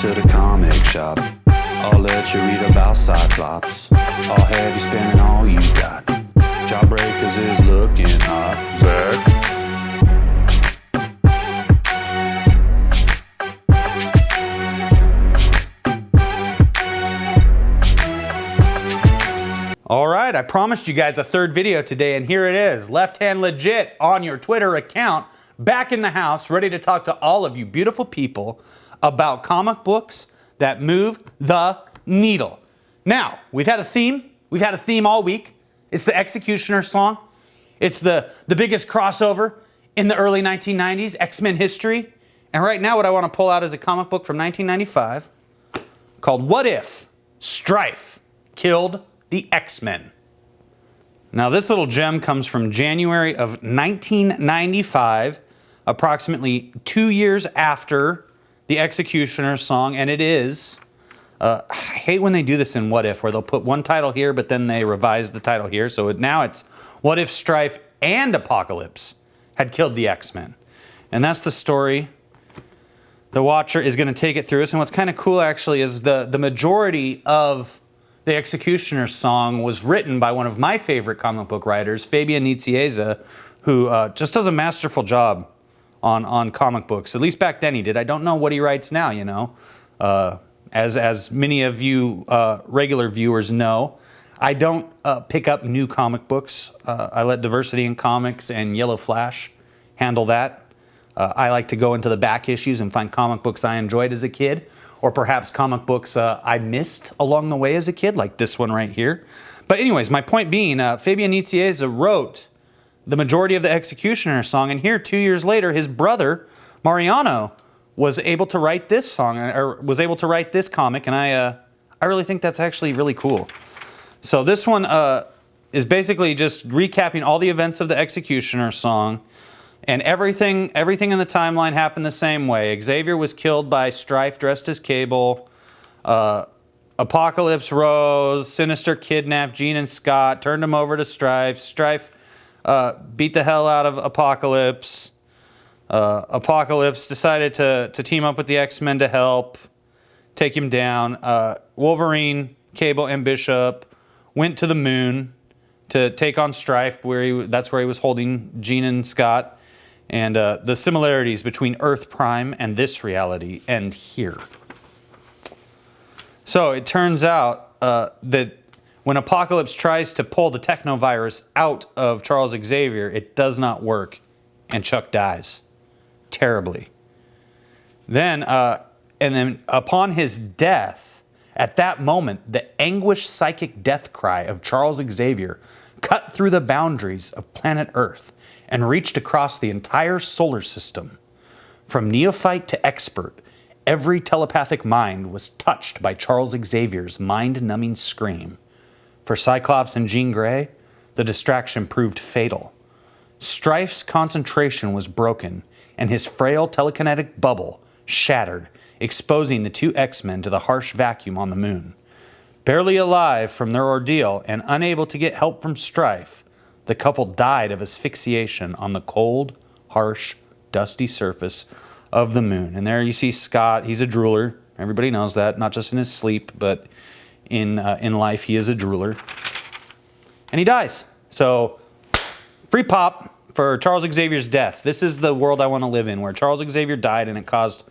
to the comic shop. I'll let you read about Cyclops. I'll have you spending all you got. Jawbreakers is looking hot. Zach. All right, I promised you guys a third video today, and here it is. Left Hand Legit on your Twitter account, back in the house, ready to talk to all of you beautiful people about comic books that move the needle. Now, we've had a theme. We've had a theme all week. It's the X-cutioner song. It's the biggest crossover in the early 1990s, X-Men history. And right now what I want to pull out is a comic book from 1995 called What If Stryfe Killed the X-Men. Now this little gem comes from January of 1995, approximately 2 years after the X-cutioner song, and it is, I hate when they do this in What If, where they'll put one title here, but then they revise the title here. So now it's What If Stryfe and Apocalypse had killed the X-Men. And that's the story. The Watcher is going to take it through us. And what's kind of cool, actually, is the majority of the X-cutioner song was written by one of my favorite comic book writers, Fabian Nicieza, who just does a masterful job on comic books. At least back then he did. I don't know what he writes now, you know. As many of you regular viewers know, I don't pick up new comic books. I let Diversity in Comics and Yellow Flash handle that. I like to go into the back issues and find comic books I enjoyed as a kid, or perhaps comic books I missed along the way as a kid, like this one right here. But anyways, my point being, Fabian Nicieza wrote the majority of the X-cutioner song, and here 2 years later, his brother, Mariano, was able to write this song, or was able to write this comic, and I really think that's actually really cool. So this one is basically just recapping all the events of the X-cutioner song, and everything in the timeline happened the same way. Xavier was killed by Stryfe dressed as Cable. Apocalypse rose. Sinister kidnapped Jean and Scott, turned them over to Stryfe. Stryfe beat the hell out of Apocalypse. Apocalypse decided to team up with the X-Men to help take him down. Wolverine, Cable, and Bishop went to the moon to take on Stryfe, that's where he was holding Jean and Scott. And the similarities between Earth Prime and this reality end here. So it turns out that when Apocalypse tries to pull the technovirus out of Charles Xavier, it does not work, and Chuck dies terribly. Then upon his death, at that moment, the anguished psychic death cry of Charles Xavier cut through the boundaries of planet Earth and reached across the entire solar system. From neophyte to expert, every telepathic mind was touched by Charles Xavier's mind-numbing scream. For Cyclops and Jean Grey, the distraction proved fatal. Stryfe's concentration was broken, and his frail telekinetic bubble shattered, exposing the two X-Men to the harsh vacuum on the moon. Barely alive from their ordeal and unable to get help from Stryfe, the couple died of asphyxiation on the cold, harsh, dusty surface of the moon. And there you see Scott. He's a drooler. Everybody knows that, not just in his sleep, but in life he is a drooler. And he dies. So, free pop for Charles Xavier's death. This is the world I want to live in, where Charles Xavier died and it caused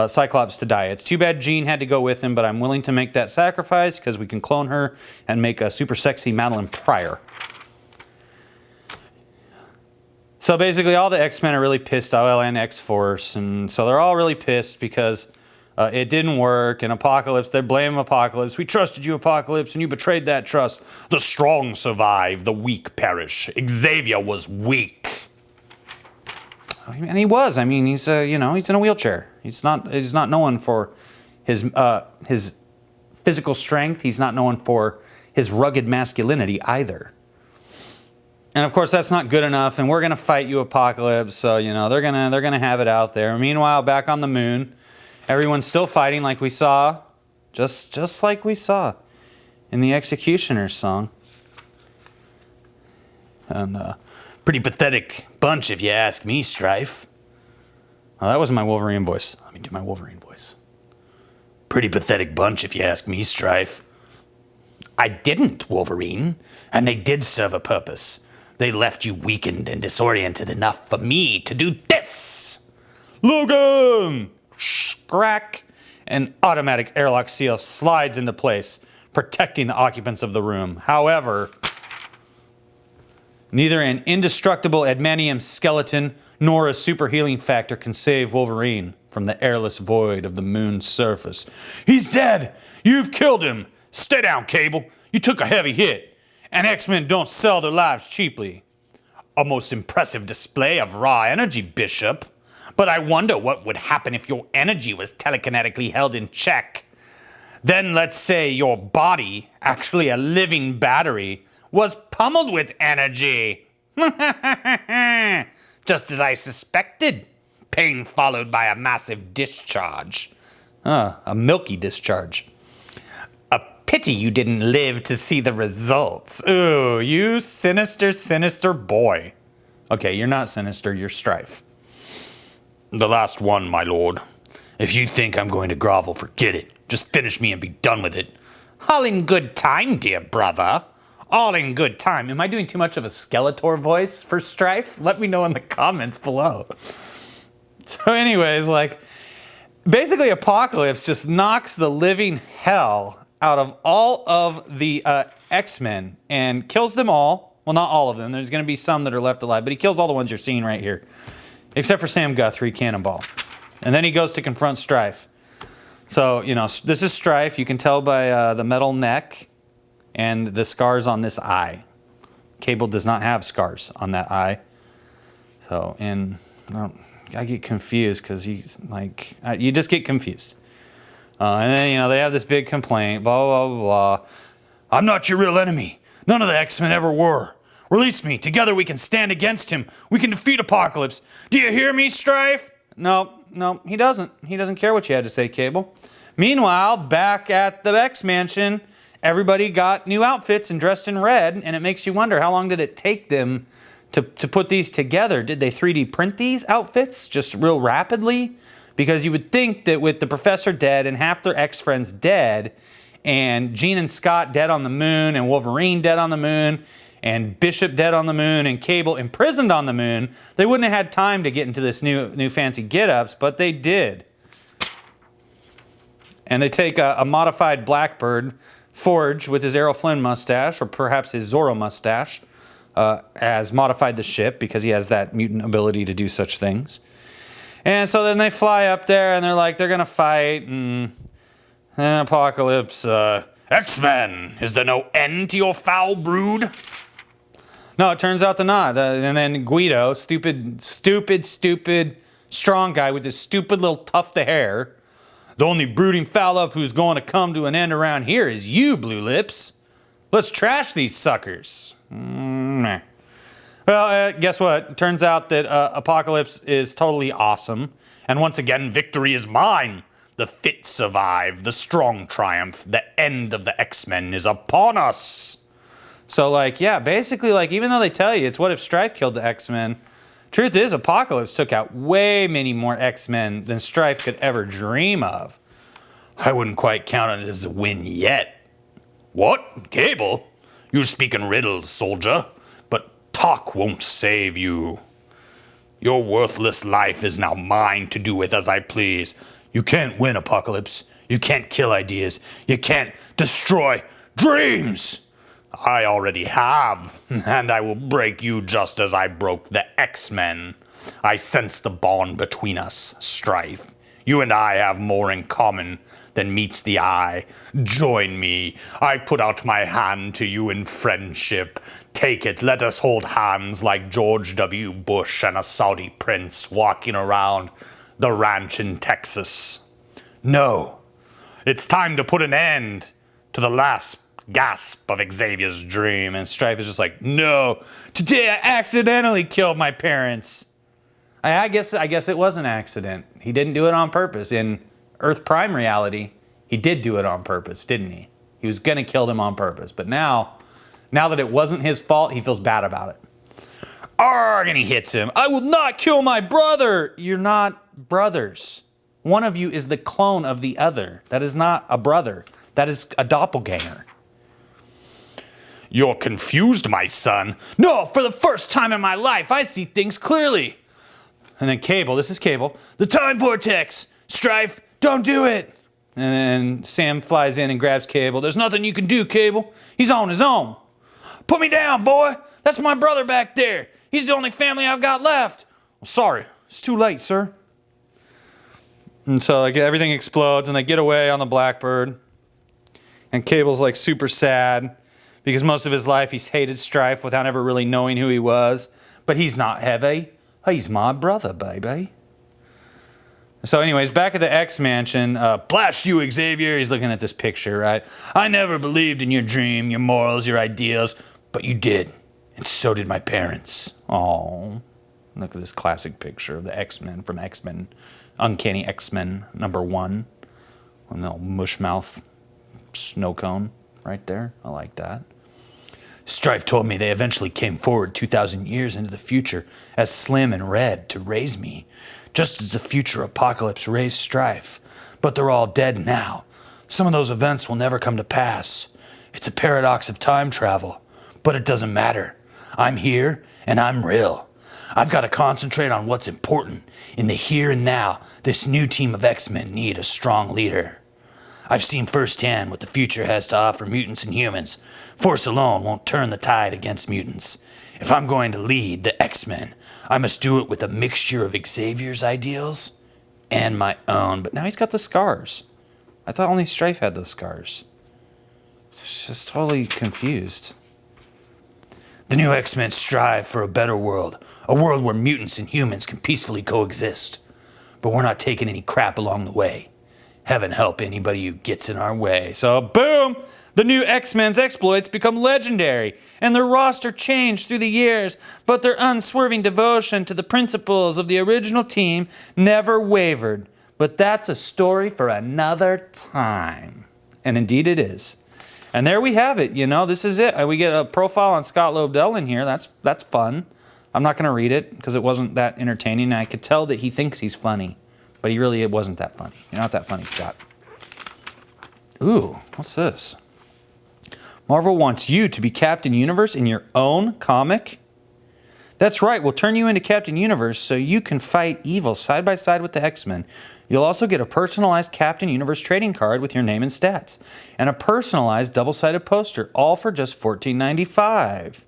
Cyclops to die. It's too bad Jean had to go with him, but I'm willing to make that sacrifice because we can clone her and make a super sexy Madeline Pryor. So basically all the X-Men are really pissed, and X-Force, and so they're all really pissed because it didn't work, and Apocalypse, they blame Apocalypse. We trusted you, Apocalypse, and you betrayed that trust. The strong survive, the weak perish. Xavier was weak. And he was. I mean, he's in a wheelchair. He's not known for his physical strength. He's not known for his rugged masculinity either. And of course, that's not good enough. And we're gonna fight you, Apocalypse. So they're gonna have it out there. Meanwhile, back on the moon, everyone's still fighting, like we saw, just like we saw in the X-cutioner song. And pretty pathetic bunch, if you ask me, Stryfe. Oh, that wasn't my Wolverine voice. Let me do my Wolverine voice. Pretty pathetic bunch if you ask me, Stryfe. I didn't, Wolverine, and they did serve a purpose. They left you weakened and disoriented enough for me to do this. Logan! Crack! An automatic airlock seal slides into place, protecting the occupants of the room. However, neither an indestructible adamantium skeleton nor a super healing factor can save Wolverine from the airless void of the moon's surface. He's dead! You've killed him! Stay down, Cable. You took a heavy hit. And X-Men don't sell their lives cheaply. A most impressive display of raw energy, Bishop. But I wonder what would happen if your energy was telekinetically held in check. Then let's say your body, actually a living battery, was pummeled with energy. Just as I suspected. Pain followed by a massive discharge. A milky discharge. A pity you didn't live to see the results. Ooh, you sinister, sinister boy. Okay, you're not sinister, you're Stryfe. The last one, my lord. If you think I'm going to grovel, forget it. Just finish me and be done with it. All in good time, dear brother. All in good time. Am I doing too much of a Skeletor voice for Stryfe? Let me know in the comments below. So anyways, like, basically Apocalypse just knocks the living hell out of all of the X-Men and kills them all. Well, not all of them. There's going to be some that are left alive, but he kills all the ones you're seeing right here. Except for Sam Guthrie, Cannonball. And then he goes to confront Stryfe. So, you know, this is Stryfe. You can tell by the metal neck and the scars on this eye. Cable does not have scars on that eye. So, and I get confused because he's like, you just get confused. And then, you know, they have this big complaint, blah, blah, blah, blah. I'm not your real enemy. None of the X-Men ever were. Release me. Together we can stand against him. We can defeat Apocalypse. Do you hear me, Stryfe? No, he doesn't. He doesn't care what you had to say, Cable. Meanwhile, back at the X-Mansion, everybody got new outfits and dressed in red, and it makes you wonder, how long did it take them to put these together? Did they 3D print these outfits just real rapidly? Because you would think that with the Professor dead and half their X-friends dead, and Jean and Scott dead on the moon, and Wolverine dead on the moon, and Bishop dead on the moon, and Cable imprisoned on the moon, they wouldn't have had time to get into this new fancy get-ups, but they did. And they take a modified Blackbird, Forge with his Errol Flynn mustache, or perhaps his Zorro mustache, as modified the ship because he has that mutant ability to do such things. And so then they fly up there and they're like, they're gonna fight, and Apocalypse, X-Men, is there no end to your foul brood? No, it turns out they're not. And then Guido, stupid, strong guy with his stupid little tuft of hair. The only brooding foul-up who's going to come to an end around here is you, Blue Lips. Let's trash these suckers. Well, guess what? It turns out that Apocalypse is totally awesome. And once again, victory is mine. The fit survive, the strong triumph. The end of the X-Men is upon us. So, like, yeah, basically, like, even though they tell you it's what if Stryfe killed the X-Men, truth is Apocalypse took out way many more X-Men than Stryfe could ever dream of. I wouldn't quite count it as a win yet. What? Cable? You're speaking riddles, soldier. But talk won't save you. Your worthless life is now mine to do with as I please. You can't win, Apocalypse. You can't kill ideas. You can't destroy dreams. I already have, and I will break you just as I broke the X-Men. I sense the bond between us, Stryfe. You and I have more in common than meets the eye. Join me. I put out my hand to you in friendship. Take it. Let us hold hands like George W. Bush and a Saudi prince walking around the ranch in Texas. No. It's time to put an end to the last gasp of Xavier's dream. And Stryfe is just like, no, today I accidentally killed my parents. I guess it was an accident. He didn't do it on purpose. In Earth Prime reality, he did do it on purpose, didn't he? He was gonna kill them on purpose. But now that it wasn't his fault, he feels bad about it. Arrgh, and he hits him. I will not kill my brother. You're not brothers. one of you is the clone of the other. That is not a brother. That is a doppelganger. You're confused, my son. No, for the first time in my life, I see things clearly. And then Cable, this is Cable. The time vortex. Stryfe, don't do it. And then Sam flies in and grabs Cable. There's nothing you can do, Cable. He's on his own. Put me down, boy. That's my brother back there. He's the only family I've got left. Well, sorry, it's too late, sir. And so like, everything explodes and they get away on the Blackbird. And Cable's like super sad because most of his life he's hated Stryfe without ever really knowing who he was. But he's not heavy. He's my brother, baby. So anyways, back at the X-Mansion, blast you, Xavier. He's looking at this picture, right? I never believed in your dream, your morals, your ideals, but you did. And so did my parents. Oh, look at this classic picture of the X-Men from X-Men, Uncanny X-Men #1. A little mushmouth snow cone right there. I like that. Stryfe told me they eventually came forward 2,000 years into the future as Slim and Red to raise me, just as the future Apocalypse raised Stryfe. But they're all dead now. Some of those events will never come to pass. It's a paradox of time travel, but it doesn't matter. I'm here and I'm real. I've got to concentrate on what's important. In the here and now, this new team of X-Men need a strong leader. I've seen firsthand what the future has to offer mutants and humans. Force alone won't turn the tide against mutants. If I'm going to lead the X-Men, I must do it with a mixture of Xavier's ideals and my own. But now he's got the scars. I thought only Stryfe had those scars. It's just totally confused. The new X-Men strive for a better world. A world where mutants and humans can peacefully coexist. But we're not taking any crap along the way. Heaven help anybody who gets in our way. So boom! The new X-Men's exploits become legendary, and their roster changed through the years, but their unswerving devotion to the principles of the original team never wavered. But that's a story for another time. And indeed it is. And there we have it, you know, this is it. We get a profile on Scott Lobdell in here. That's fun. I'm not going to read it because it wasn't that entertaining. I could tell that he thinks he's funny, but it wasn't that funny. You're not that funny, Scott. Ooh, what's this? Marvel wants you to be Captain Universe in your own comic? That's right, we'll turn you into Captain Universe so you can fight evil side by side with the X-Men. You'll also get a personalized Captain Universe trading card with your name and stats, and a personalized double-sided poster, all for just $14.95.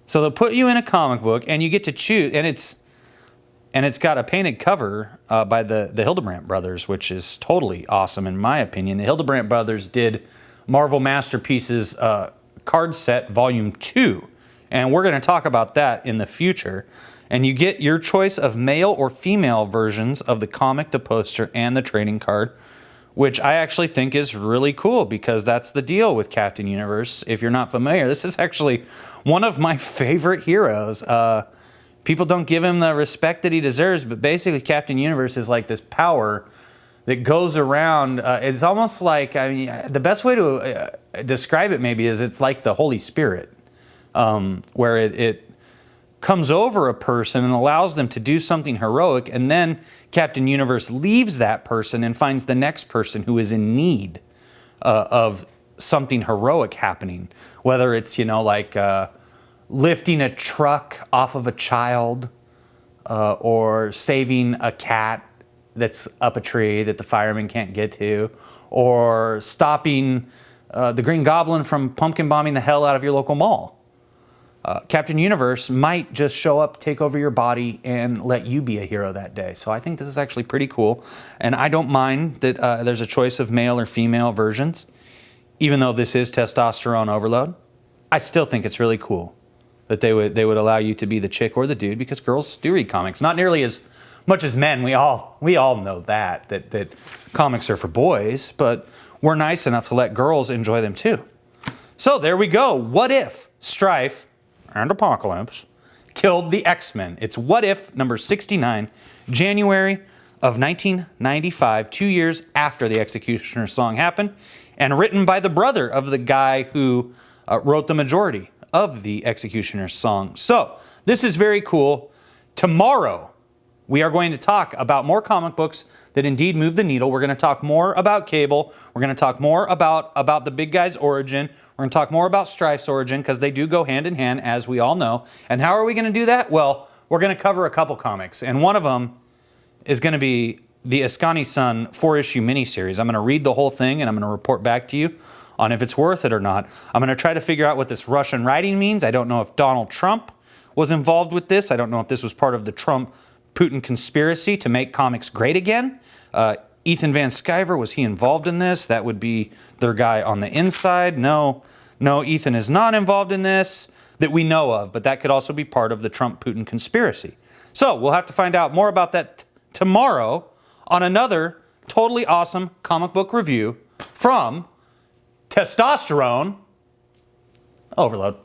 So they'll put you in a comic book, and you get to choose, and it's got a painted cover by the Hildebrandt brothers, which is totally awesome in my opinion. The Hildebrandt brothers did Marvel Masterpieces card set volume 2, and we're going to talk about that in the future. And you get your choice of male or female versions of the comic, the poster, and the trading card, which I actually think is really cool because that's the deal with Captain Universe. If you're not familiar, this is actually one of my favorite heroes. People don't give him the respect that he deserves, but basically Captain Universe is like this power that goes around. It's almost like, I mean, the best way to describe it maybe is it's like the Holy Spirit, where it comes over a person and allows them to do something heroic, and then Captain Universe leaves that person and finds the next person who is in need of something heroic happening, whether it's, you know, like lifting a truck off of a child, or saving a cat that's up a tree that the fireman can't get to, or stopping the Green Goblin from pumpkin bombing the hell out of your local mall. Captain Universe might just show up, take over your body, and let you be a hero that day. So I think this is actually pretty cool. And I don't mind that there's a choice of male or female versions. Even though this is testosterone overload, I still think it's really cool that they would allow you to be the chick or the dude, because girls do read comics. Not nearly as much as men. We all know that comics are for boys, but we're nice enough to let girls enjoy them too. So there we go. What if Stryfe and Apocalypse killed the X-Men? It's What If number 69, January of 1995, 2 years after the X-cutioner song happened, and written by the brother of the guy who wrote the majority of the X-cutioner song. So this is very cool. Tomorrow, we are going to talk about more comic books that indeed move the needle. We're going to talk more about Cable. We're going to talk more about the big guy's origin. We're going to talk more about Stryfe's origin, because they do go hand in hand, as we all know. And how are we going to do that? Well, we're going to cover a couple comics, and one of them is going to be the Askani'son 4-issue miniseries. I'm going to read the whole thing, and I'm going to report back to you on if it's worth it or not. I'm going to try to figure out what this Russian writing means. I don't know if Donald Trump was involved with this. I don't know if this was part of the Trump-Putin conspiracy to make comics great again. Ethan Van Sciver, was he involved in this? That would be their guy on the inside. No, Ethan is not involved in this that we know of, but that could also be part of the Trump-Putin conspiracy. So we'll have to find out more about that tomorrow on another totally awesome comic book review from Testosterone Overload.